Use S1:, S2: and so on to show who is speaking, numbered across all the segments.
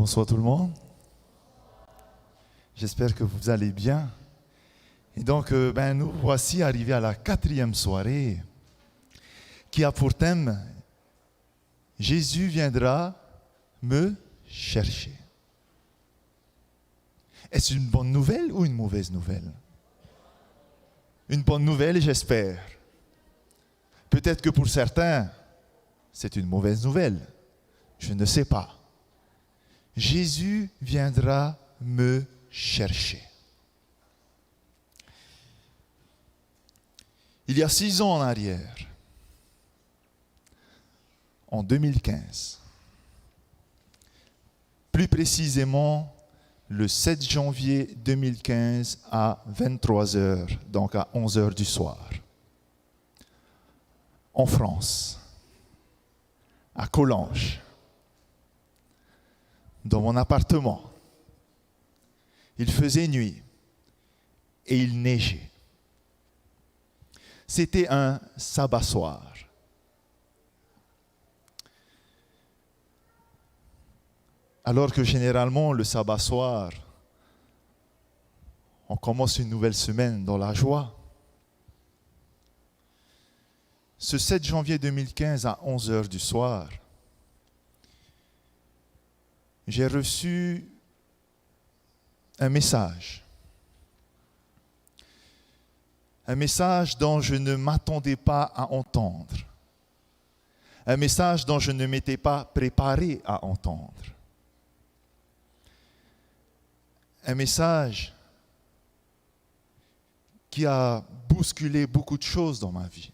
S1: Bonsoir tout le monde. J'espère que vous allez bien. Et donc, nous voici arrivés à la 4e soirée qui a pour thème « Jésus viendra me chercher ». Est-ce une bonne nouvelle ou une mauvaise nouvelle? Une bonne nouvelle, j'espère. Peut-être que pour certains, c'est une mauvaise nouvelle. Je ne sais pas. Jésus viendra me chercher. Il y a 6 ans en arrière, en 2015, plus précisément le 7 janvier 2015 à 23h, donc à 11h du soir, en France, à Collonges, dans mon appartement. Il faisait nuit et il neigeait. C'était un sabbat soir. Alors que généralement, le sabbat soir, on commence une nouvelle semaine dans la joie. Ce 7 janvier 2015 à 11h du soir, j'ai reçu un message. Un message dont je ne m'attendais pas à entendre. Un message dont je ne m'étais pas préparé à entendre. Un message qui a bousculé beaucoup de choses dans ma vie.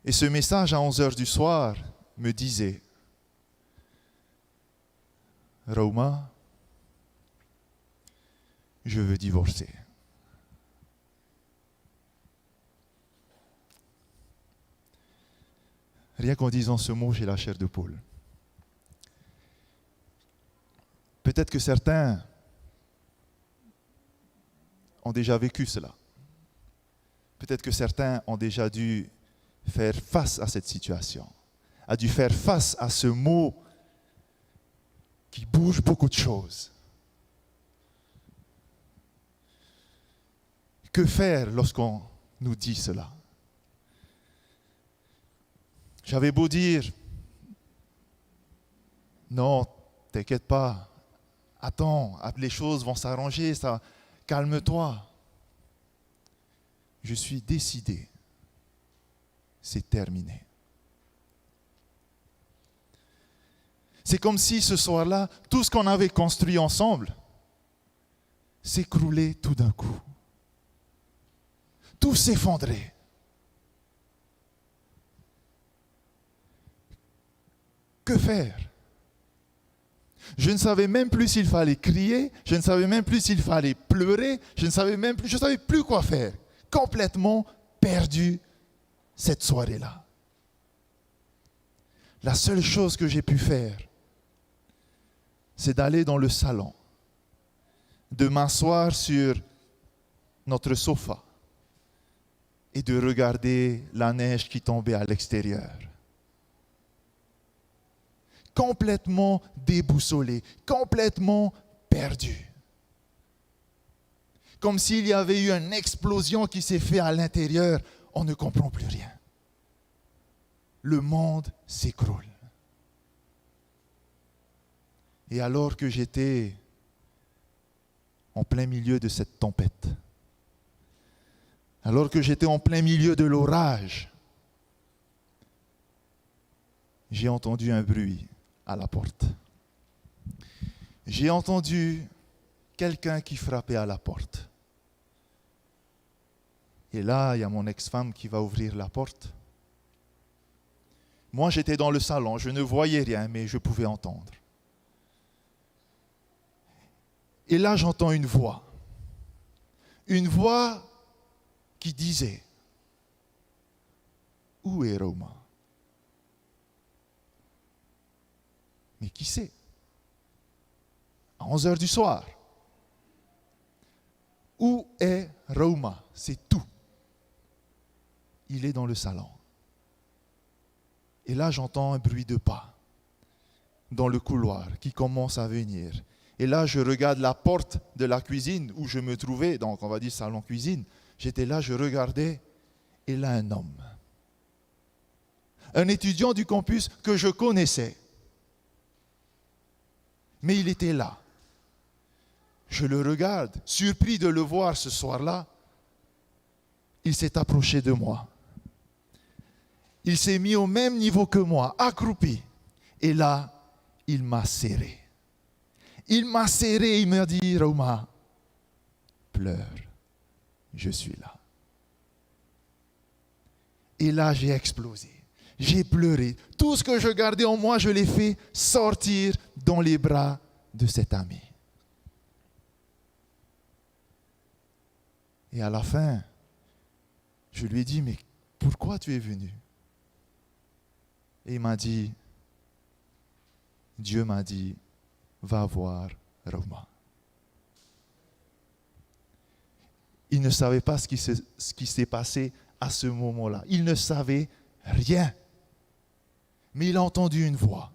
S1: Et ce message à 11h du soir me disait: Rauma, je veux divorcer. Rien qu'en disant ce mot, j'ai la chair de poule. Peut-être que certains ont déjà vécu cela. Peut-être que certains ont déjà dû faire face à cette situation, a dû faire face à ce mot qui bouge beaucoup de choses. Que faire lorsqu'on nous dit cela? J'avais beau dire, non, t'inquiète pas, attends, les choses vont s'arranger, calme-toi. Je suis décidé, c'est terminé. C'est comme si ce soir-là, tout ce qu'on avait construit ensemble s'écroulait tout d'un coup. Tout s'effondrait. Que faire? Je ne savais même plus s'il fallait crier, je ne savais même plus s'il fallait pleurer, je ne savais plus quoi faire. Complètement perdu cette soirée-là. La seule chose que j'ai pu faire, c'est d'aller dans le salon, de m'asseoir sur notre sofa et de regarder la neige qui tombait à l'extérieur. Complètement déboussolé, complètement perdu. Comme s'il y avait eu une explosion qui s'est faite à l'intérieur, on ne comprend plus rien. Le monde s'écroule. Et alors que j'étais en plein milieu de cette tempête, alors que j'étais en plein milieu de l'orage, j'ai entendu un bruit à la porte. J'ai entendu quelqu'un qui frappait à la porte. Et là, il y a mon ex-femme qui va ouvrir la porte. Moi, j'étais dans le salon, je ne voyais rien, mais je pouvais entendre. Et là, j'entends une voix qui disait: où est Rauma? Mais qui sait? À 11h du soir. Où est Rauma? C'est tout. Il est dans le salon. Et là, j'entends un bruit de pas. dans le couloir qui commence à venir. Et là, je regarde la porte de la cuisine où je me trouvais, donc on va dire salon-cuisine. J'étais là, je regardais, et là, un homme. Un étudiant du campus que je connaissais. Mais il était là. Je le regarde, surpris de le voir ce soir-là. Il s'est approché de moi. Il s'est mis au même niveau que moi, accroupi. Et là, il m'a serré. Il m'a serré, il m'a dit, Raouma, pleure, je suis là. Et là, j'ai explosé. J'ai pleuré. Tout ce que je gardais en moi, je l'ai fait sortir dans les bras de cet ami. Et à la fin, je lui ai dit, mais pourquoi tu es venu? Et il m'a dit, Dieu m'a dit, va voir Raouma. Il ne savait pas ce qui s'est passé à ce moment-là. Il ne savait rien. Mais il a entendu une voix.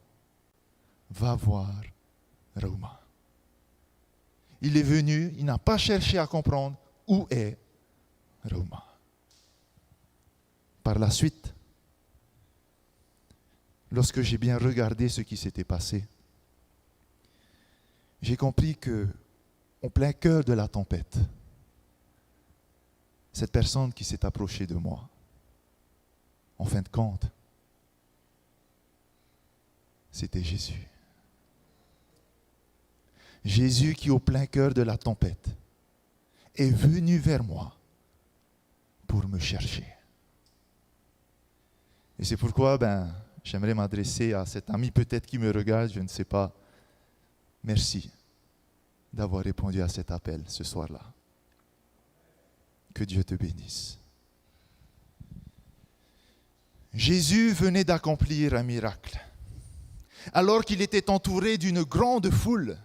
S1: Va voir Raouma. Il est venu, il n'a pas cherché à comprendre où est Raouma. Par la suite, lorsque j'ai bien regardé ce qui s'était passé, j'ai compris que, en plein cœur de la tempête, cette personne qui s'est approchée de moi, en fin de compte, c'était Jésus. Jésus qui, au plein cœur de la tempête, est venu vers moi pour me chercher. Et c'est pourquoi j'aimerais m'adresser à cet ami peut-être qui me regarde, je ne sais pas. Merci d'avoir répondu à cet appel ce soir-là. Que Dieu te bénisse. Jésus venait d'accomplir un miracle. Alors qu'il était entouré d'une grande foule,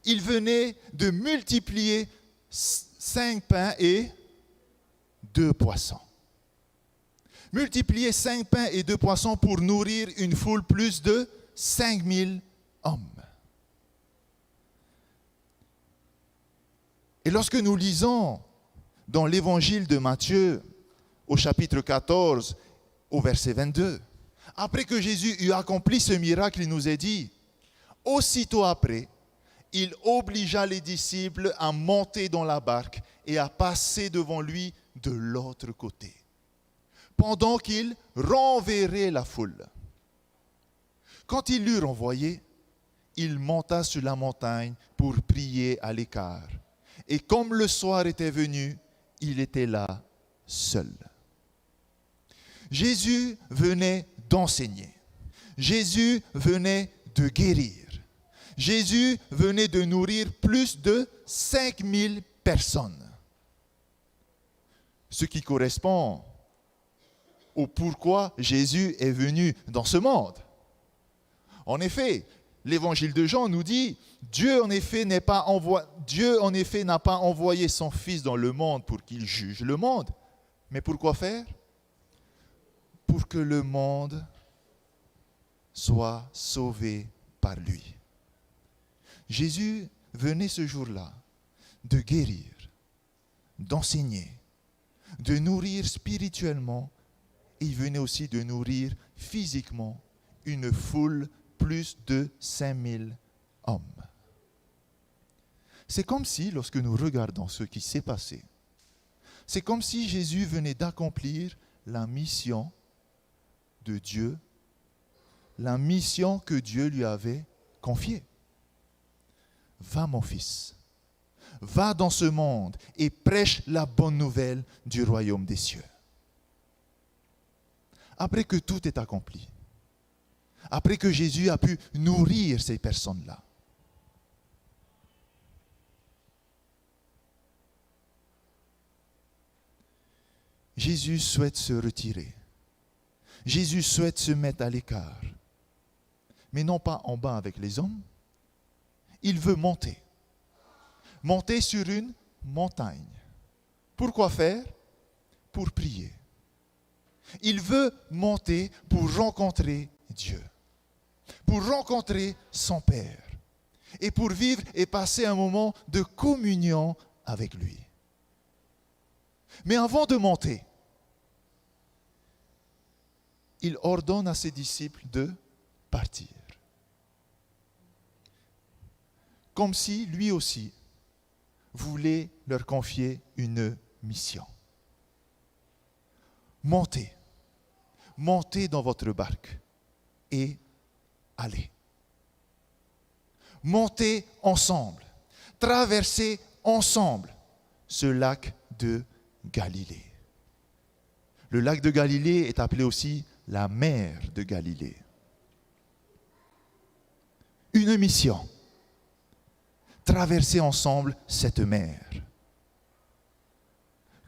S1: il venait de multiplier 5 pains et 2 poissons. Multiplier 5 pains et 2 poissons pour nourrir une foule plus de 5000 hommes. Et lorsque nous lisons dans l'évangile de Matthieu, au chapitre 14, au verset 22, après que Jésus eut accompli ce miracle, il nous est dit, aussitôt après, il obligea les disciples à monter dans la barque et à passer devant lui de l'autre côté, pendant qu'il renverrait la foule. Quand il l'eut renvoyé, il monta sur la montagne pour prier à l'écart. Et comme le soir était venu, il était là, seul. Jésus venait d'enseigner. Jésus venait de guérir. Jésus venait de nourrir plus de 5000 personnes. Ce qui correspond au pourquoi Jésus est venu dans ce monde. En effet, l'évangile de Jean nous dit, Dieu en effet n'a pas envoyé son Fils dans le monde pour qu'il juge le monde. Mais pour quoi faire? Pour que le monde soit sauvé par lui. Jésus venait ce jour-là de guérir, d'enseigner, de nourrir spirituellement, et il venait aussi de nourrir physiquement une foule plus de 5000 hommes. C'est comme si, lorsque nous regardons ce qui s'est passé, c'est comme si Jésus venait d'accomplir la mission de Dieu, la mission que Dieu lui avait confiée. Va mon fils, va dans ce monde et prêche la bonne nouvelle du royaume des cieux. Après que tout est accompli, après que Jésus a pu nourrir ces personnes-là, Jésus souhaite se retirer. Jésus souhaite se mettre à l'écart. Mais non pas en bas avec les hommes. Il veut monter. Monter sur une montagne. Pourquoi faire? Pour prier. Il veut monter pour rencontrer Dieu. pour rencontrer son Père et pour vivre et passer un moment de communion avec lui. Mais avant de monter, il ordonne à ses disciples de partir. Comme si lui aussi voulait leur confier une mission. Montez dans votre barque et allez. Montez ensemble, traversez ensemble ce lac de Galilée. Le lac de Galilée est appelé aussi la mer de Galilée. Une mission. Traverser ensemble cette mer.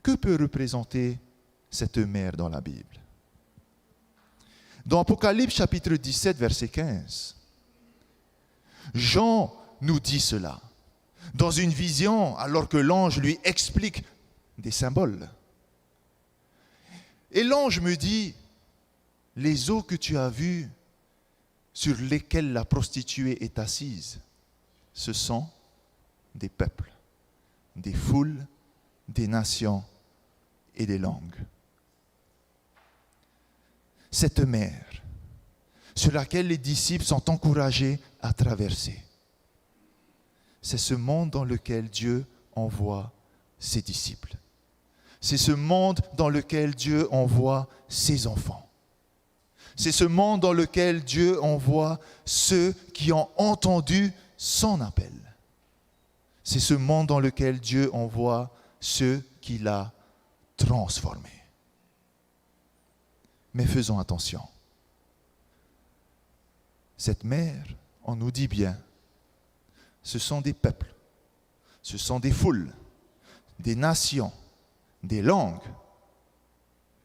S1: Que peut représenter cette mer dans la Bible? Dans Apocalypse chapitre 17, verset 15, Jean nous dit cela dans une vision alors que l'ange lui explique des symboles. Et l'ange me dit, les eaux que tu as vues sur lesquelles la prostituée est assise, ce sont des peuples, des foules, des nations et des langues. Cette mer sur laquelle les disciples sont encouragés à traverser, c'est ce monde dans lequel Dieu envoie ses disciples. C'est ce monde dans lequel Dieu envoie ses enfants. C'est ce monde dans lequel Dieu envoie ceux qui ont entendu son appel. C'est ce monde dans lequel Dieu envoie ceux qu'il a transformés. Mais faisons attention. Cette mer, on nous dit bien, ce sont des peuples, ce sont des foules, des nations, des langues,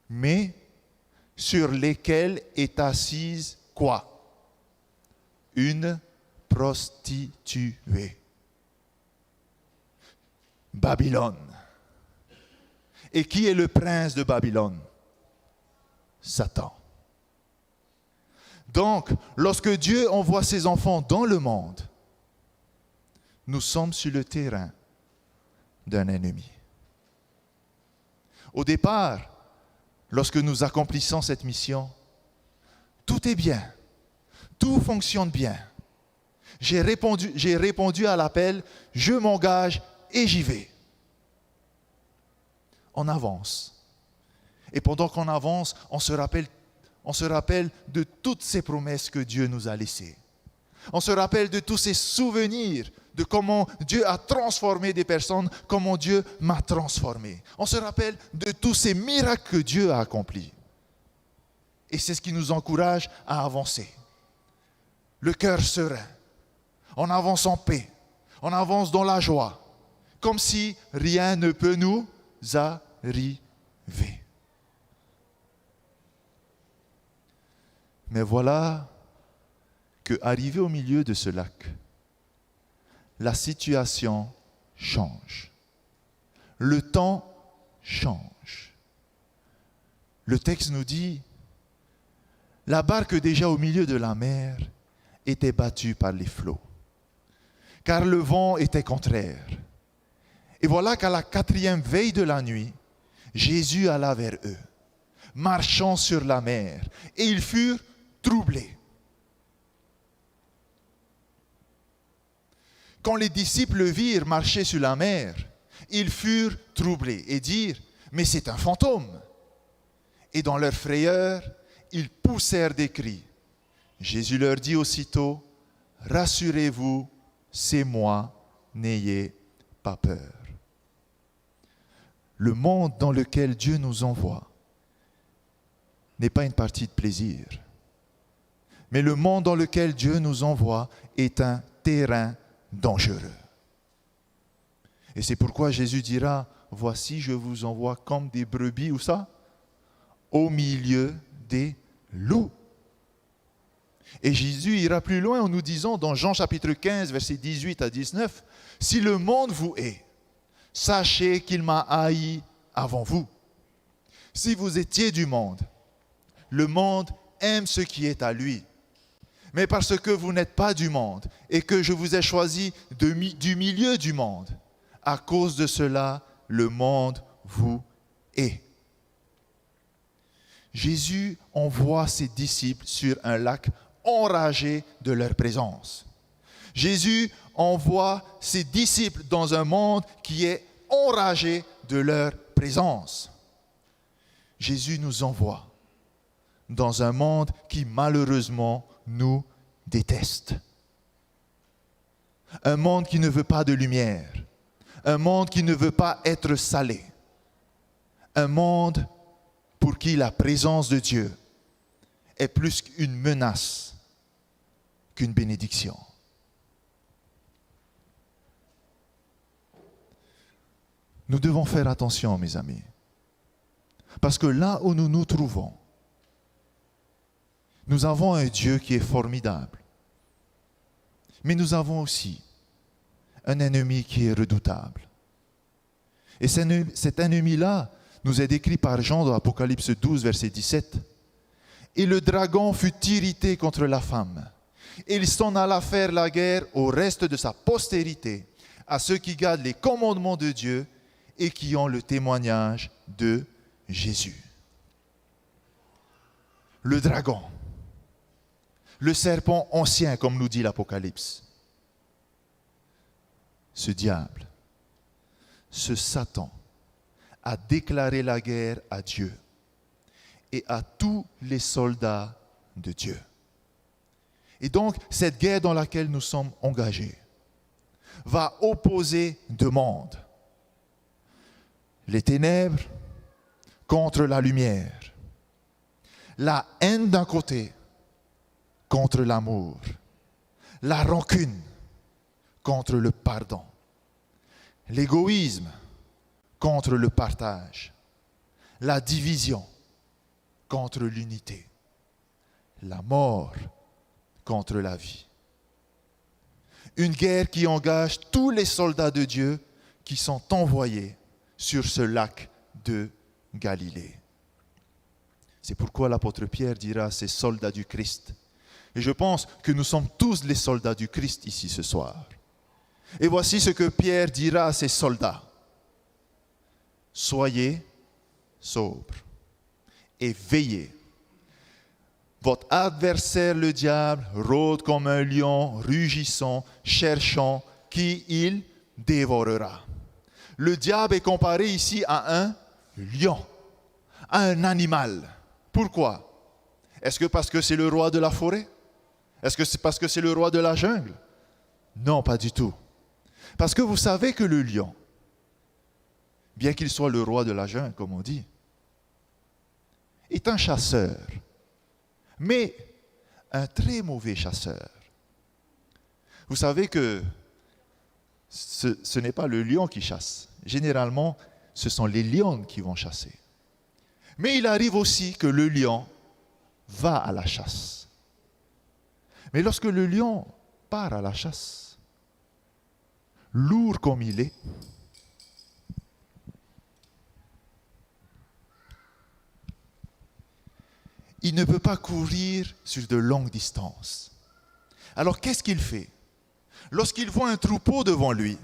S1: mais sur lesquelles est assise quoi? Une prostituée. Babylone. Et qui est le prince de Babylone? Satan. Donc, lorsque Dieu envoie ses enfants dans le monde, nous sommes sur le terrain d'un ennemi. Au départ, lorsque nous accomplissons cette mission, tout est bien, tout fonctionne bien. J'ai répondu à l'appel, je m'engage et j'y vais. On avance. Et pendant qu'on avance, on se rappelle de toutes ces promesses que Dieu nous a laissées. On se rappelle de tous ces souvenirs, de comment Dieu a transformé des personnes, comment Dieu m'a transformé. On se rappelle de tous ces miracles que Dieu a accomplis. Et c'est ce qui nous encourage à avancer. Le cœur serein. On avance en paix. On avance dans la joie. Comme si rien ne peut nous arriver. Mais voilà que, arrivé au milieu de ce lac, la situation change. Le temps change. Le texte nous dit, la barque déjà au milieu de la mer était battue par les flots, car le vent était contraire. Et voilà qu'à la 4e veille de la nuit, Jésus alla vers eux, marchant sur la mer, et ils furent troublés. Quand les disciples le virent marcher sur la mer, ils furent troublés et dirent, mais c'est un fantôme. Et dans leur frayeur, ils poussèrent des cris. Jésus leur dit aussitôt, rassurez-vous, c'est moi, n'ayez pas peur. Le monde dans lequel Dieu nous envoie n'est pas une partie de plaisir, mais le monde dans lequel Dieu nous envoie est un terrain dangereux. Et c'est pourquoi Jésus dira, voici je vous envoie comme des brebis, où ça? Au milieu des loups. Et Jésus ira plus loin en nous disant dans Jean chapitre 15, versets 18 à 19, si le monde vous hait, sachez qu'il m'a haï avant vous. Si vous étiez du monde, le monde aime ce qui est à lui. mais parce que vous n'êtes pas du monde et que je vous ai choisi du milieu du monde. À cause de cela, le monde vous hait. Jésus envoie ses disciples sur un lac enragé de leur présence. Jésus envoie ses disciples dans un monde qui est enragé de leur présence. Jésus nous envoie dans un monde qui malheureusement nous déteste. Un monde qui ne veut pas de lumière. Un monde qui ne veut pas être salé. Un monde pour qui la présence de Dieu est plus qu'une menace qu'une bénédiction. Nous devons faire attention, mes amis, parce que là où nous nous trouvons, nous avons un Dieu qui est formidable, mais nous avons aussi un ennemi qui est redoutable. Et cet ennemi-là nous est décrit par Jean dans Apocalypse 12, verset 17. « Et le dragon fut irrité contre la femme. Et il s'en alla faire la guerre au reste de sa postérité, à ceux qui gardent les commandements de Dieu et qui ont le témoignage de Jésus. » Le dragon, le serpent ancien, comme nous dit l'Apocalypse, ce diable, ce Satan, a déclaré la guerre à Dieu et à tous les soldats de Dieu. Et donc, cette guerre dans laquelle nous sommes engagés va opposer deux mondes. Les ténèbres contre la lumière. La haine d'un côté contre l'amour. La rancune contre le pardon. L'égoïsme contre le partage. La division contre l'unité. La mort contre la vie. Une guerre qui engage tous les soldats de Dieu qui sont envoyés sur ce lac de Galilée. C'est pourquoi l'apôtre Pierre dira ces soldats du Christ. Et je pense que nous sommes tous les soldats du Christ ici ce soir. Et voici ce que Pierre dira à ces soldats. Soyez sobres et veillez. Votre adversaire, le diable, rôde comme un lion rugissant, cherchant qui il dévorera. Le diable est comparé ici à un lion, à un animal. Pourquoi? Est-ce que parce que c'est le roi de la forêt? Est-ce que c'est parce que c'est le roi de la jungle? Non, pas du tout. Parce que vous savez que le lion, bien qu'il soit le roi de la jungle, comme on dit, est un chasseur, mais un très mauvais chasseur. Vous savez que ce n'est pas le lion qui chasse. Généralement, ce sont les lions qui vont chasser. Mais il arrive aussi que le lion va à la chasse. Mais lorsque le lion part à la chasse, lourd comme il est, il ne peut pas courir sur de longues distances. Alors qu'est-ce qu'il fait? Lorsqu'il voit un troupeau devant lui,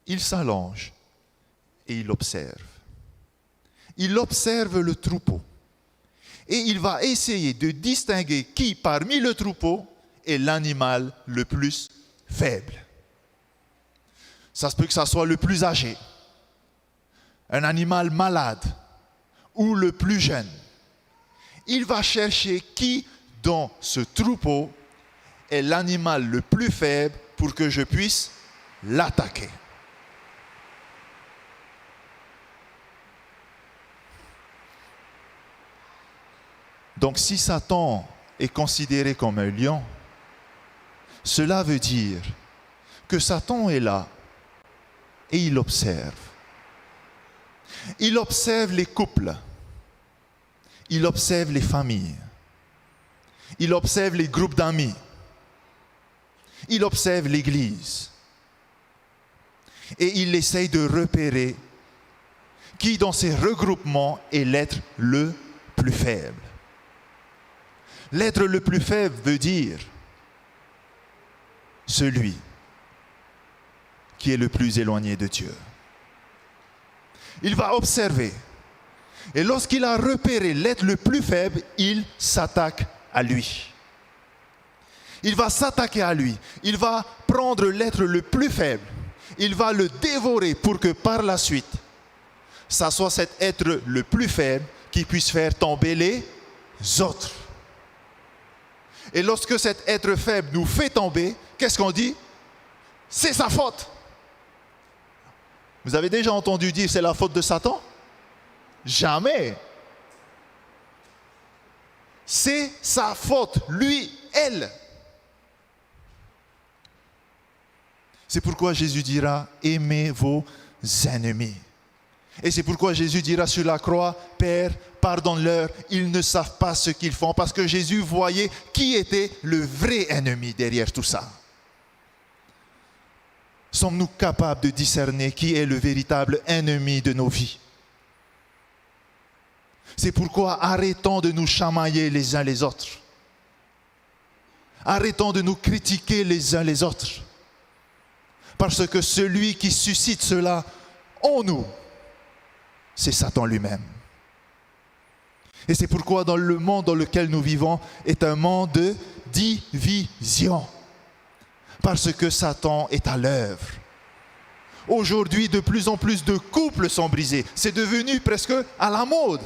S1: il s'allonge et il observe. Il observe le troupeau et il va essayer de distinguer qui parmi le troupeau est l'animal le plus faible. Ça se peut que ça soit le plus âgé, un animal malade ou le plus jeune. Il va chercher qui dans ce troupeau est l'animal le plus faible pour que je puisse l'attaquer. Donc si Satan est considéré comme un lion, cela veut dire que Satan est là et il observe. Il observe les couples. Il observe les familles. Il observe les groupes d'amis. Il observe l'Église. Et il essaye de repérer qui dans ces regroupements est l'être le plus faible. L'être le plus faible veut dire celui qui est le plus éloigné de Dieu. Il va observer. Et lorsqu'il a repéré l'être le plus faible, il s'attaque à lui. Il va s'attaquer à lui. Il va prendre l'être le plus faible. Il va le dévorer pour que par la suite, ça soit cet être le plus faible qui puisse faire tomber les autres. Et lorsque cet être faible nous fait tomber, qu'est-ce qu'on dit? C'est sa faute. Vous avez déjà entendu dire c'est la faute de Satan? Jamais. C'est sa faute, lui, elle. C'est pourquoi Jésus dira, aimez vos ennemis. Et c'est pourquoi Jésus dira sur la croix, Père, pardonne-leur, ils ne savent pas ce qu'ils font. Parce que Jésus voyait qui était le vrai ennemi derrière tout ça. Sommes-nous capables de discerner qui est le véritable ennemi de nos vies? C'est pourquoi arrêtons de nous chamailler les uns les autres. Arrêtons de nous critiquer les uns les autres. Parce que celui qui suscite cela en nous, c'est Satan lui-même. Et c'est pourquoi dans le monde dans lequel nous vivons est un monde de division. Parce que Satan est à l'œuvre. Aujourd'hui, de plus en plus de couples sont brisés. C'est devenu presque à la mode.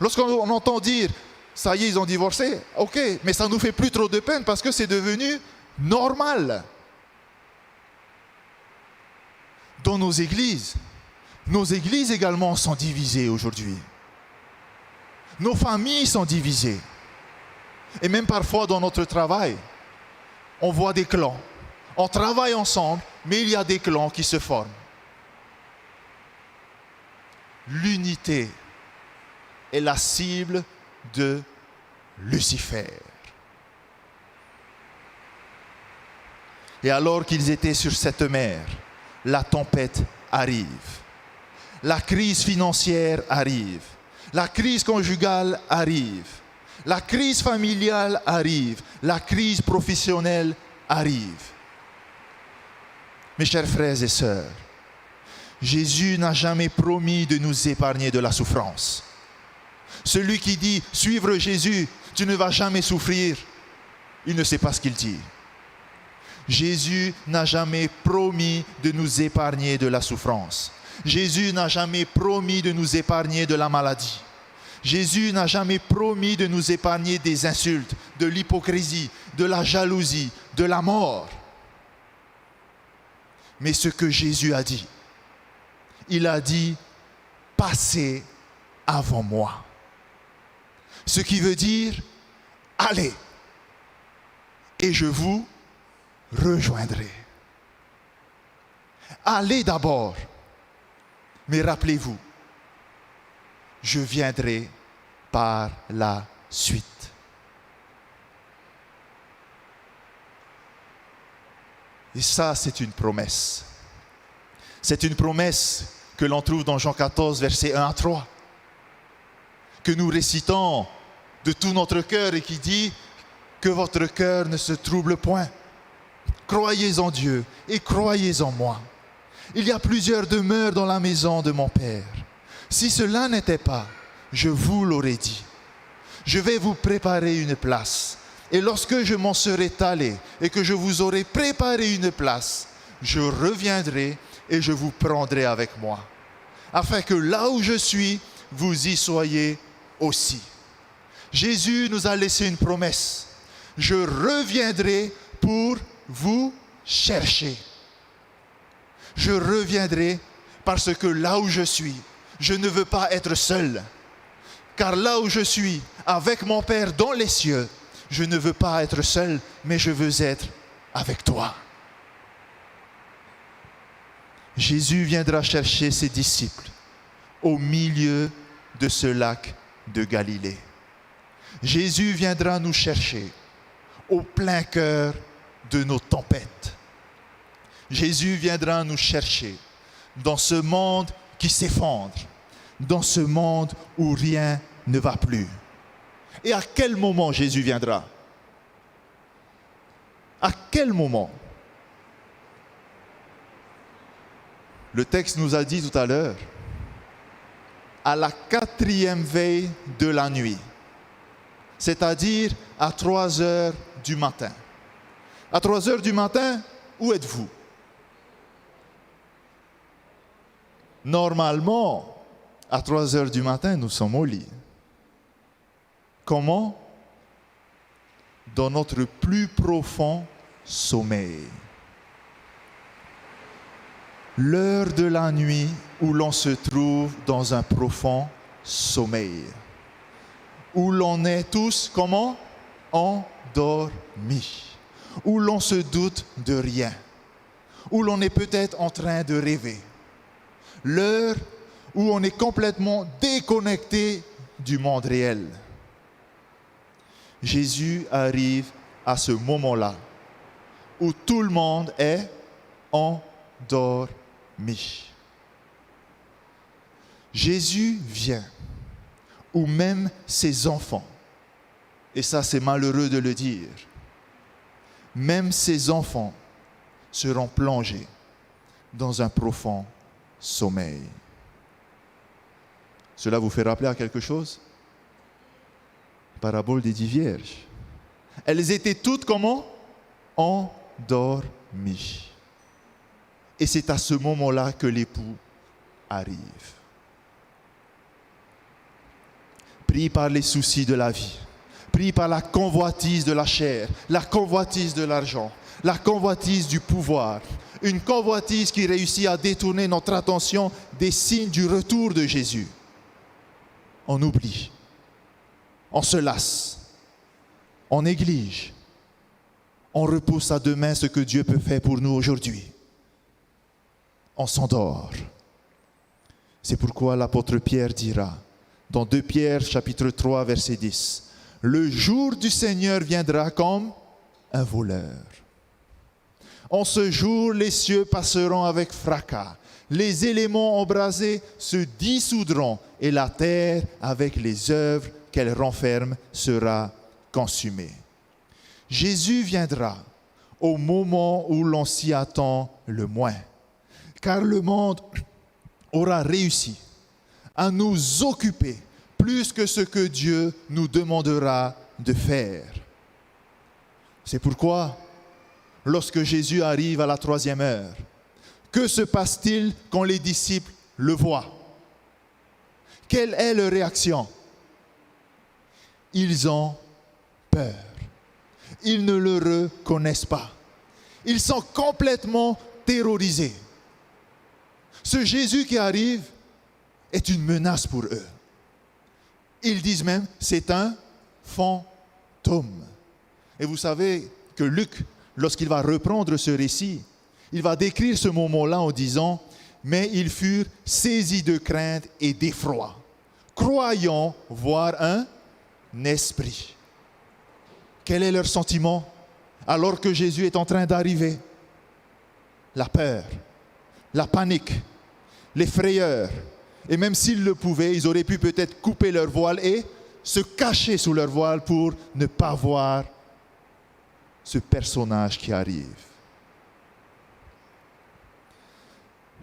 S1: Lorsqu'on entend dire, ça y est, ils ont divorcé, ok, mais ça ne nous fait plus trop de peine parce que c'est devenu normal. Dans nos églises également sont divisées aujourd'hui. Nos familles sont divisées. Et même parfois dans notre travail, on voit des clans. On travaille ensemble, mais il y a des clans qui se forment. L'unité est la cible de Lucifer. Et alors qu'ils étaient sur cette mer, la tempête arrive. La crise financière arrive. La crise conjugale arrive. La crise familiale arrive. La crise professionnelle arrive. Mes chers frères et sœurs, Jésus n'a jamais promis de nous épargner de la souffrance. Celui qui dit « suivre Jésus, tu ne vas jamais souffrir », il ne sait pas ce qu'il dit. Jésus n'a jamais promis de nous épargner de la souffrance. Jésus n'a jamais promis de nous épargner de la maladie. Jésus n'a jamais promis de nous épargner des insultes, de l'hypocrisie, de la jalousie, de la mort. Mais ce que Jésus a dit, il a dit « passez avant moi ». Ce qui veut dire « allez et je vous rejoindrai ». Allez d'abord, mais rappelez-vous, je viendrai par la suite. Et ça, c'est une promesse. C'est une promesse que l'on trouve dans Jean 14, versets 1 à 3, que nous récitons de tout notre cœur et qui dit que votre cœur ne se trouble point. Croyez en Dieu et croyez en moi. Il y a plusieurs demeures dans la maison de mon Père. Si cela n'était pas, je vous l'aurais dit. Je vais vous préparer une place. Et lorsque je m'en serai allé et que je vous aurai préparé une place, je reviendrai et je vous prendrai avec moi, afin que là où je suis, vous y soyez aussi. Jésus nous a laissé une promesse. Je reviendrai pour vous chercher. Je reviendrai parce que là où je suis, je ne veux pas être seul. Car là où je suis, avec mon Père dans les cieux, je ne veux pas être seul, mais je veux être avec toi. Jésus viendra chercher ses disciples au milieu de ce lac de Galilée. Jésus viendra nous chercher au plein cœur de nos tempêtes. Jésus viendra nous chercher dans ce monde qui s'effondre, dans ce monde où rien ne va plus. Et à quel moment Jésus viendra? À quel moment? Le texte nous a dit tout à l'heure, à la 4e veille de la nuit, c'est-à-dire à 3 heures du matin. À 3 heures du matin, où êtes-vous? Normalement, à 3 heures du matin, nous sommes au lit. Comment? Dans notre plus profond sommeil. L'heure de la nuit où l'on se trouve dans un profond sommeil. Où l'on est tous, comment? Endormis. Où l'on se doute de rien. Où l'on est peut-être en train de rêver. L'heure où on est complètement déconnecté du monde réel. Jésus arrive à ce moment-là où tout le monde est endormi. Jésus vient où même ses enfants, et ça c'est malheureux de le dire, même ses enfants seront plongés dans un profond sommeil. Cela vous fait rappeler à quelque chose? Parabole des 10 vierges. Elles étaient toutes comment? Endormies. Et c'est à ce moment-là que l'époux arrive. Pris par les soucis de la vie, pris par la convoitise de la chair, la convoitise de l'argent, la convoitise du pouvoir, une convoitise qui réussit à détourner notre attention des signes du retour de Jésus. On oublie, on se lasse, on néglige, on repousse à demain ce que Dieu peut faire pour nous aujourd'hui. On s'endort. C'est pourquoi l'apôtre Pierre dira, dans 2 Pierre chapitre 3 verset 10, « Le jour du Seigneur viendra comme un voleur. En ce jour, les cieux passeront avec fracas, les éléments embrasés se dissoudront et la terre, avec les œuvres qu'elle renferme, sera consumée. » Jésus viendra au moment où l'on s'y attend le moins, car le monde aura réussi à nous occuper plus que ce que Dieu nous demandera de faire. C'est pourquoi, lorsque Jésus arrive à la 3e heure, que se passe-t-il quand les disciples le voient? Quelle est leur réaction? Ils ont peur. Ils ne le reconnaissent pas. Ils sont complètement terrorisés. Ce Jésus qui arrive est une menace pour eux. Ils disent même, c'est un fantôme. Et vous savez que Luc, lorsqu'il va reprendre ce récit, il va décrire ce moment-là en disant, mais ils furent saisis de crainte et d'effroi, croyant voir un esprit. Quel est leur sentiment alors que Jésus est en train d'arriver? La peur, la panique, les frayeurs. Et même s'ils le pouvaient, ils auraient pu peut-être couper leur voile et se cacher sous leur voile pour ne pas voir ce personnage qui arrive.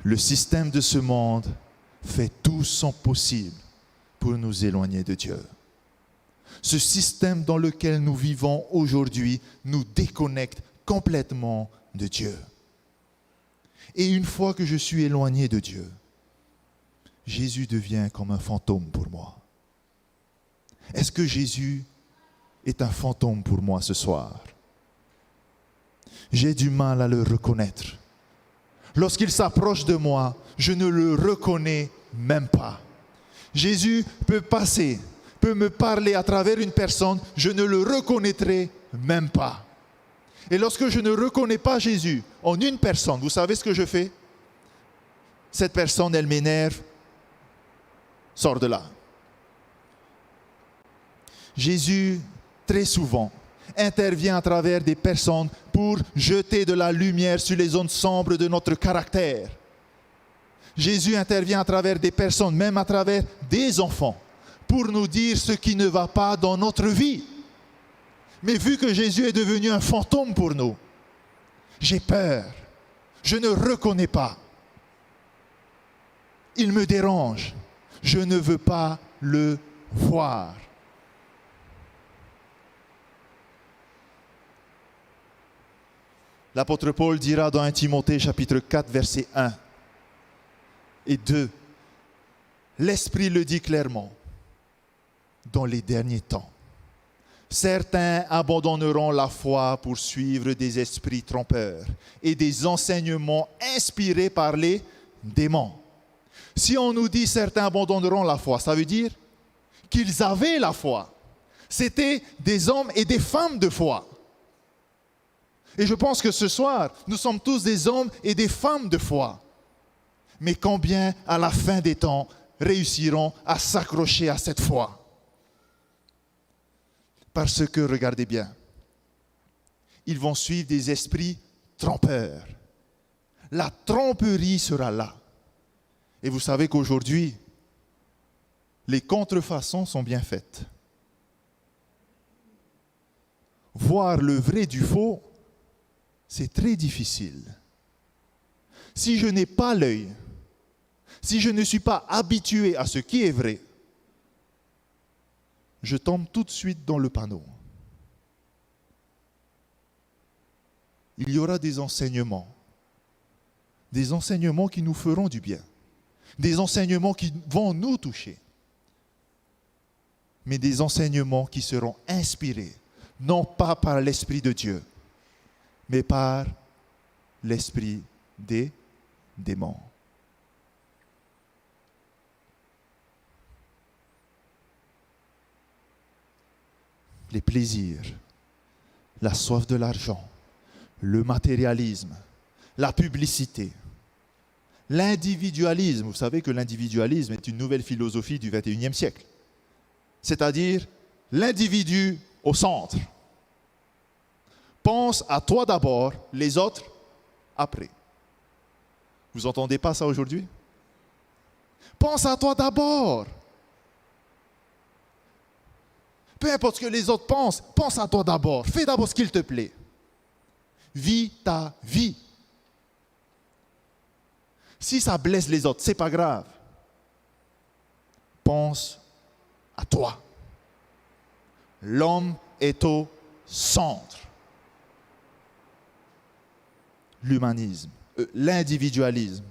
S1: Le système de ce monde fait tout son possible pour nous éloigner de Dieu. Ce système dans lequel nous vivons aujourd'hui nous déconnecte complètement de Dieu. Et une fois que je suis éloigné de Dieu, Jésus devient comme un fantôme pour moi. Est-ce que Jésus est un fantôme pour moi ce soir? J'ai du mal à le reconnaître. Lorsqu'il s'approche de moi, je ne le reconnais même pas. Jésus peut passer, peut me parler à travers une personne, je ne le reconnaîtrai même pas. Et lorsque je ne reconnais pas Jésus en une personne, vous savez ce que je fais? Cette personne, elle m'énerve, sors de là. Jésus, très souvent, intervient à travers des personnes pour jeter de la lumière sur les zones sombres de notre caractère. Jésus intervient à travers des personnes, même à travers des enfants, pour nous dire ce qui ne va pas dans notre vie. Mais vu que Jésus est devenu un fantôme pour nous, j'ai peur. Je ne reconnais pas. Il me dérange. Je ne veux pas le voir. L'apôtre Paul dira dans 1 Timothée chapitre 4 versets 1 et 2, l'Esprit le dit clairement, dans les derniers temps, certains abandonneront la foi pour suivre des esprits trompeurs et des enseignements inspirés par les démons. Si on nous dit certains abandonneront la foi, ça veut dire qu'ils avaient la foi. C'était des hommes et des femmes de foi. Et je pense que ce soir, nous sommes tous des hommes et des femmes de foi. Mais combien, à la fin des temps, réussiront à s'accrocher à cette foi? Parce que, regardez bien, ils vont suivre des esprits trompeurs. La tromperie sera là. Et vous savez qu'aujourd'hui, les contrefaçons sont bien faites. Voir le vrai du faux, c'est très difficile. Si je n'ai pas l'œil, si je ne suis pas habitué à ce qui est vrai, je tombe tout de suite dans le panneau. Il y aura des enseignements qui nous feront du bien, des enseignements qui vont nous toucher, mais des enseignements qui seront inspirés, non pas par l'Esprit de Dieu, mais par l'esprit des démons. Les plaisirs, la soif de l'argent, le matérialisme, la publicité, l'individualisme. Vous savez que l'individualisme est une nouvelle philosophie du XXIe siècle. C'est-à-dire l'individu au centre. Pense à toi d'abord, les autres après. Vous n'entendez pas ça aujourd'hui? Pense à toi d'abord. Peu importe ce que les autres pensent, pense à toi d'abord. Fais d'abord ce qu'il te plaît. Vis ta vie. Si ça blesse les autres, ce n'est pas grave. Pense à toi. L'homme est au centre. L'individualisme.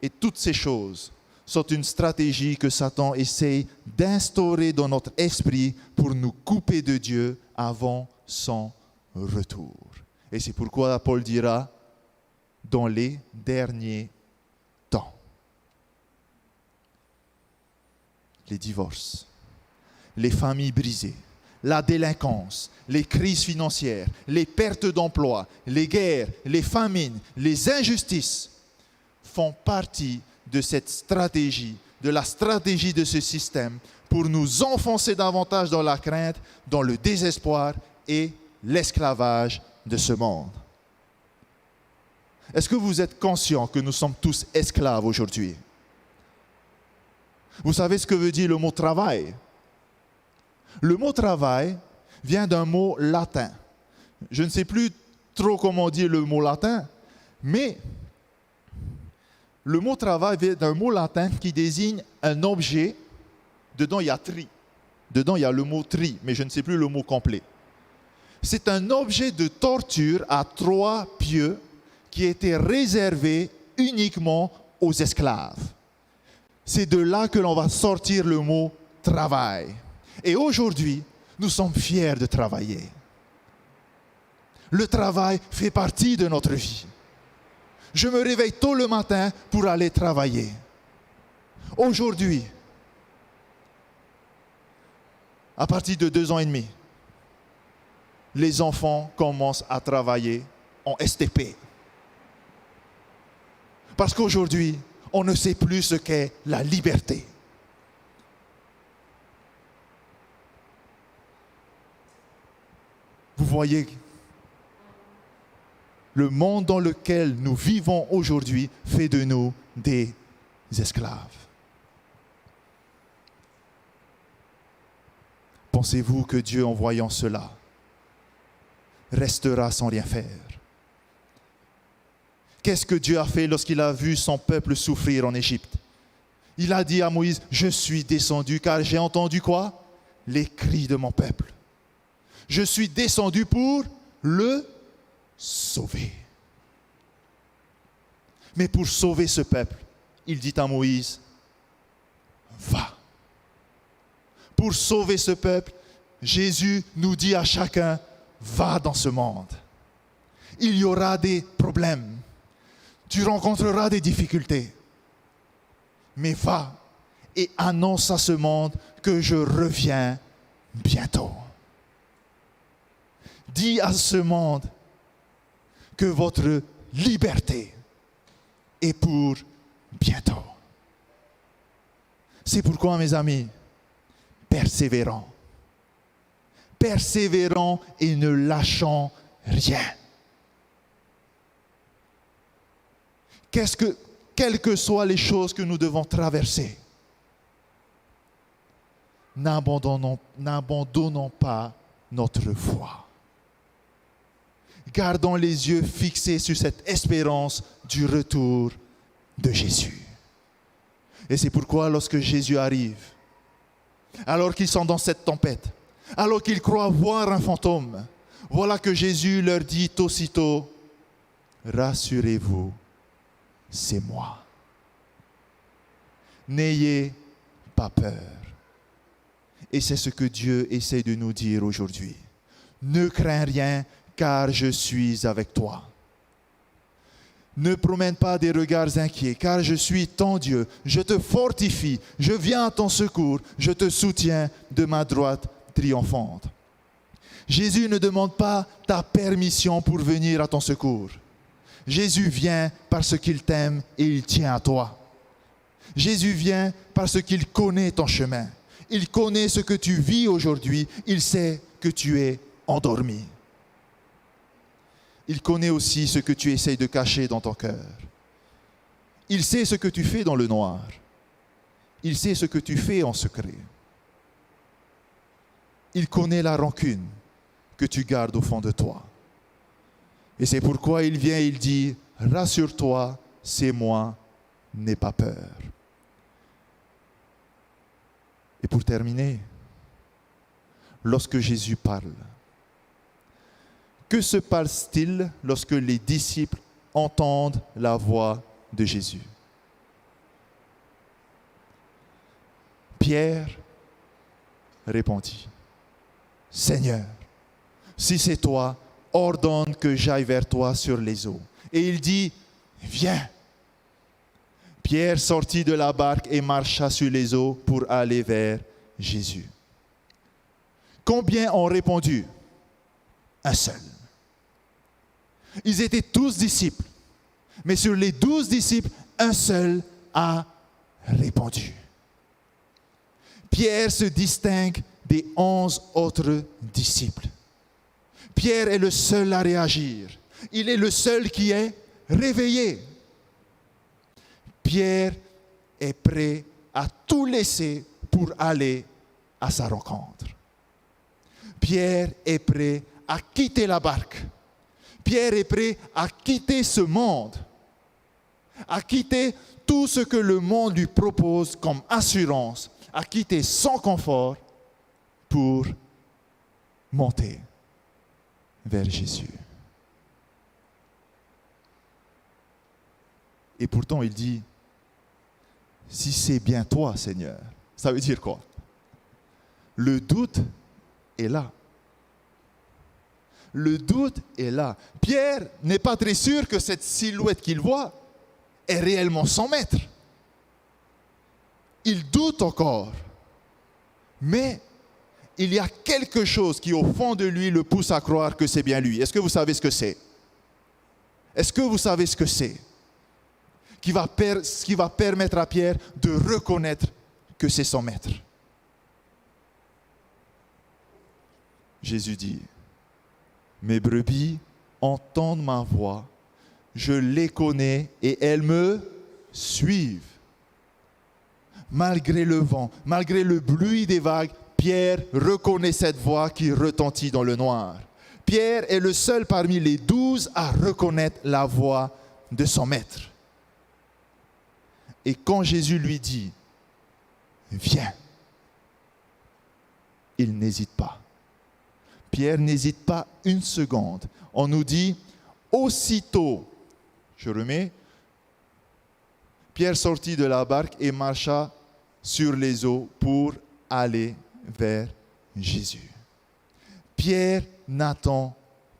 S1: Et toutes ces choses sont une stratégie que Satan essaye d'instaurer dans notre esprit pour nous couper de Dieu avant son retour. Et c'est pourquoi Paul dira, dans les derniers temps. Les divorces, les familles brisées, la délinquance, les crises financières, les pertes d'emploi, les guerres, les famines, les injustices font partie de cette stratégie, de la stratégie de ce système pour nous enfoncer davantage dans la crainte, dans le désespoir et l'esclavage de ce monde. Est-ce que vous êtes conscient que nous sommes tous esclaves aujourd'hui? Vous savez ce que veut dire le mot travail? Le mot travail vient d'un mot latin. Je ne sais plus trop comment dire le mot latin, mais le mot travail vient d'un mot latin qui désigne un objet. Dedans, il y a tri. Dedans, il y a le mot tri, mais je ne sais plus le mot complet. C'est un objet de torture à 3 pieux qui était réservé uniquement aux esclaves. C'est de là que l'on va sortir le mot travail. Et aujourd'hui, nous sommes fiers de travailler. Le travail fait partie de notre vie. Je me réveille tôt le matin pour aller travailler. Aujourd'hui, à partir de 2 ans et demi, les enfants commencent à travailler en STP. Parce qu'aujourd'hui, on ne sait plus ce qu'est la liberté. Vous voyez, le monde dans lequel nous vivons aujourd'hui fait de nous des esclaves. Pensez-vous que Dieu, en voyant cela, restera sans rien faire? Qu'est-ce que Dieu a fait lorsqu'il a vu son peuple souffrir en Égypte? Il a dit à Moïse, je suis descendu car j'ai entendu quoi? Les cris de mon peuple. Je suis descendu pour le sauver. Mais pour sauver ce peuple, il dit à Moïse, va. Pour sauver ce peuple, Jésus nous dit à chacun, va dans ce monde. Il y aura des problèmes. Tu rencontreras des difficultés. Mais va et annonce à ce monde que je reviens bientôt. Dis à ce monde que votre liberté est pour bientôt. C'est pourquoi, mes amis, persévérons. Persévérons et ne lâchons rien. Quelles que soient les choses que nous devons traverser, n'abandonnons pas notre foi. Gardons les yeux fixés sur cette espérance du retour de Jésus. Et c'est pourquoi lorsque Jésus arrive, alors qu'ils sont dans cette tempête, alors qu'ils croient voir un fantôme, voilà que Jésus leur dit aussitôt, rassurez-vous, c'est moi. N'ayez pas peur. Et c'est ce que Dieu essaie de nous dire aujourd'hui. Ne crains rien, car je suis avec toi. Ne promène pas des regards inquiets, car je suis ton Dieu. Je te fortifie, je viens à ton secours, je te soutiens de ma droite triomphante. Jésus ne demande pas ta permission pour venir à ton secours. Jésus vient parce qu'il t'aime et il tient à toi. Jésus vient parce qu'il connaît ton chemin. Il connaît ce que tu vis aujourd'hui. Il sait que tu es endormi. Il connaît aussi ce que tu essayes de cacher dans ton cœur. Il sait ce que tu fais dans le noir. Il sait ce que tu fais en secret. Il connaît la rancune que tu gardes au fond de toi. Et c'est pourquoi il vient et il dit, rassure-toi, c'est moi, n'aie pas peur. Et pour terminer, lorsque Jésus parle, que se passe-t-il lorsque les disciples entendent la voix de Jésus? Pierre répondit, Seigneur, si c'est toi, ordonne que j'aille vers toi sur les eaux. Et il dit, viens. Pierre sortit de la barque et marcha sur les eaux pour aller vers Jésus. Combien ont répondu? Un seul. Ils étaient tous disciples, mais sur les 12 disciples, un seul a répondu. Pierre se distingue des 11 autres disciples. Pierre est le seul à réagir. Il est le seul qui est réveillé. Pierre est prêt à tout laisser pour aller à sa rencontre. Pierre est prêt à quitter la barque. Pierre est prêt à quitter ce monde, à quitter tout ce que le monde lui propose comme assurance, à quitter son confort pour monter vers Jésus. Et pourtant, il dit, si c'est bien toi, Seigneur, ça veut dire quoi? Le doute est là. Le doute est là. Pierre n'est pas très sûr que cette silhouette qu'il voit est réellement 100 mètres. Il doute encore. Mais il y a quelque chose qui, au fond de lui, le pousse à croire que c'est bien lui. Est-ce que vous savez ce que c'est? Est-ce que vous savez ce que c'est? Qui va permettre à Pierre de reconnaître que c'est son maître. Jésus dit, mes brebis entendent ma voix, je les connais et elles me suivent. Malgré le vent, malgré le bruit des vagues, Pierre reconnaît cette voix qui retentit dans le noir. Pierre est le seul parmi les 12 à reconnaître la voix de son maître. Et quand Jésus lui dit « Viens », il n'hésite pas. Pierre n'hésite pas une seconde. On nous dit « Aussitôt », je remets, Pierre sortit de la barque et marcha sur les eaux pour aller vers Jésus. Pierre n'attend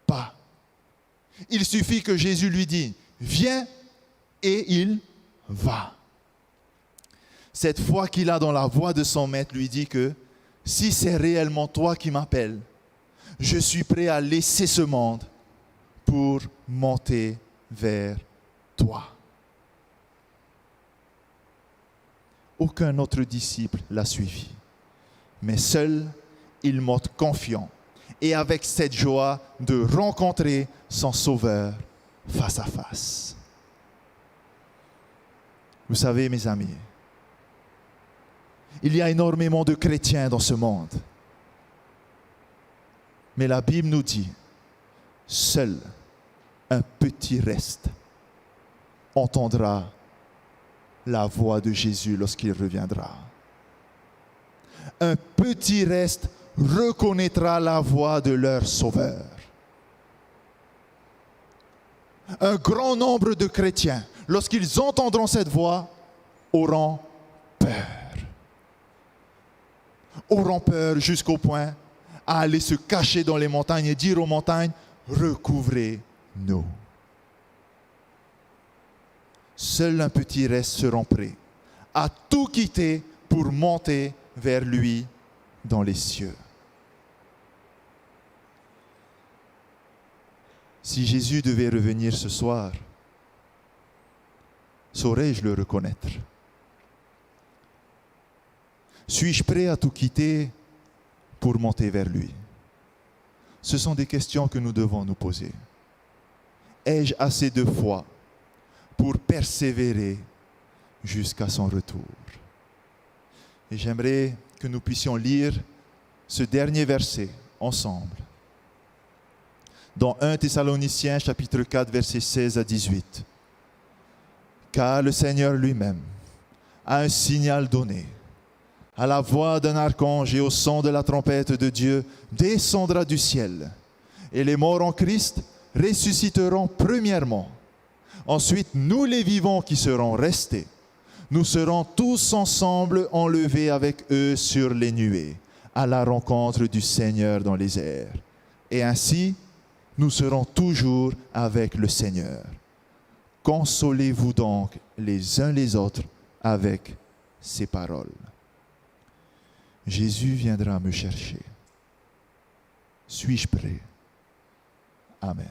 S1: pas. Il suffit que Jésus lui dise « Viens » et il va. Cette foi qu'il a dans la voix de son maître lui dit que si c'est réellement toi qui m'appelles, je suis prêt à laisser ce monde pour monter vers toi. Aucun autre disciple l'a suivi, mais seul, il monte confiant et avec cette joie de rencontrer son Sauveur face à face. Vous savez, mes amis, il y a énormément de chrétiens dans ce monde. Mais la Bible nous dit, seul un petit reste entendra la voix de Jésus lorsqu'il reviendra. Un petit reste reconnaîtra la voix de leur Sauveur. Un grand nombre de chrétiens, lorsqu'ils entendront cette voix, auront peur. Auront peur jusqu'au point à aller se cacher dans les montagnes et dire aux montagnes, recouvrez-nous. Seul un petit reste seront prêts à tout quitter pour monter vers lui dans les cieux. Si Jésus devait revenir ce soir, saurais-je le reconnaître? Suis-je prêt à tout quitter pour monter vers lui? Ce sont des questions que nous devons nous poser. Ai-je assez de foi pour persévérer jusqu'à son retour? Et j'aimerais que nous puissions lire ce dernier verset ensemble. Dans 1 Thessaloniciens chapitre 4, versets 16 à 18. Car le Seigneur lui-même a un signal donné. À la voix d'un archange et au son de la trompette de Dieu, descendra du ciel. Et les morts en Christ ressusciteront premièrement. Ensuite, nous les vivants qui serons restés, nous serons tous ensemble enlevés avec eux sur les nuées, à la rencontre du Seigneur dans les airs. Et ainsi, nous serons toujours avec le Seigneur. Consolez-vous donc les uns les autres avec ces paroles. Jésus viendra me chercher. Suis-je prêt? Amen.